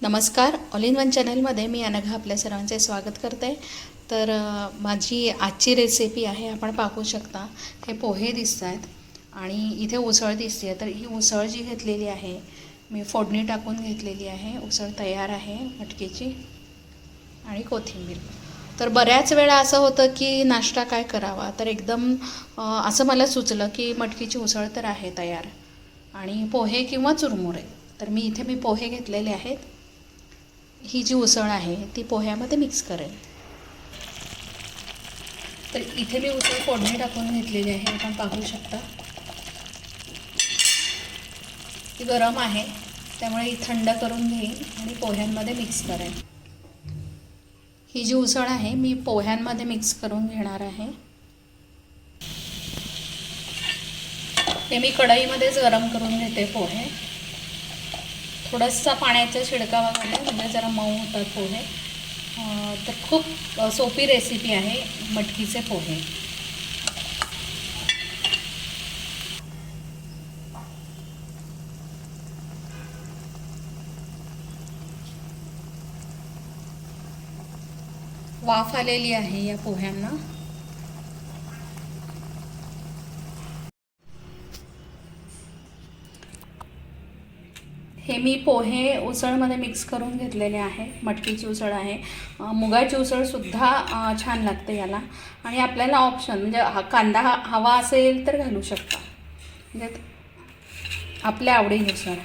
नमस्कार. All in one चॅनलमध्ये मी अनघा आपल्या सर्वांचे स्वागत करते. तर माझी आजची रेसिपी आहे, आपण पाहू शकता हे पोहे दिसत आहेत आणि इथे उसळ दिसते. तर ही उसळ जी घेतलेली आहे मी फोडणी टाकून घेतलेली आहे. उसळ तयार आहे मटकीची आणि कोथिंबीर. तर बऱ्याच वेळा असं होतं की नाश्ता काय करावा, तर एकदम असं मला सुचलं की मटकीची उसळ तर आहे तयार आणि पोहे किंवा चुरमुरे. तर मी पोहे घेतलेले आहेत. ही जी उसळ आहे ती पोह्यामध्ये मिक्स करेल. तर इथे मी उसळ फोडणी टाकून घेतलेली आहे, आपण पाहू शकता. ती गरम आहे त्यामुळे ही थंड करून घेईन आणि पोह्यांमध्ये मिक्स करेन. ही जी उसळ आहे मी पोह्यांमध्ये मिक्स करून घेणार आहे. हे मी कढईमध्येच गरम करून घेते पोहे. थोडासा पाण्याचा शिडकावा घालून म्हणजे जरा मऊ होतात पोहे. तर खूप सोपी रेसिपी आहे मटकीचे पोहे. वाफ आलेली आहे या पोह्यांना. हे मी पोहे उसळमध्ये मिक्स करून घेतलेले आहे. मटकीची उसळ आहे. मुगाची उसळसुद्धा छान लागते याला. आणि आपल्याला ऑप्शन म्हणजे कांदा हवा असेल तर घालू शकता, म्हणजे आपल्या आवडीनुसार.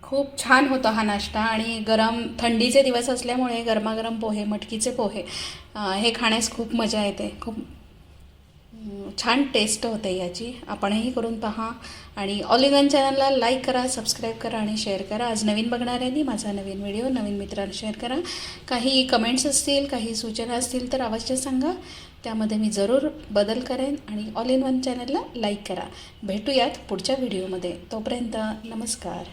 खूप छान होता हा नाश्ता. आणि थंडीचे दिवस असल्यामुळे गरमागरम पोहे, मटकीचे पोहे हे खाण्यास खूप मजा येते. खूप छान टेस्ट होते याची. आपणही करून पहा. आणि ऑल इन वन चॅनलला लाईक करा, सबस्क्राईब करा आणि शेअर करा. आज नवीन बघणाऱ्यांनी माझा नवीन व्हिडिओ नवीन मित्रांना शेअर करा. काही कमेंट्स असतील, काही सूचना असतील तर अवश्य सांगा, त्यामध्ये मी जरूर बदल करेन. आणि ऑल इन वन चॅनलला लाईक करा. भेटूयात पुढच्या व्हिडिओमध्ये. तोपर्यंत नमस्कार.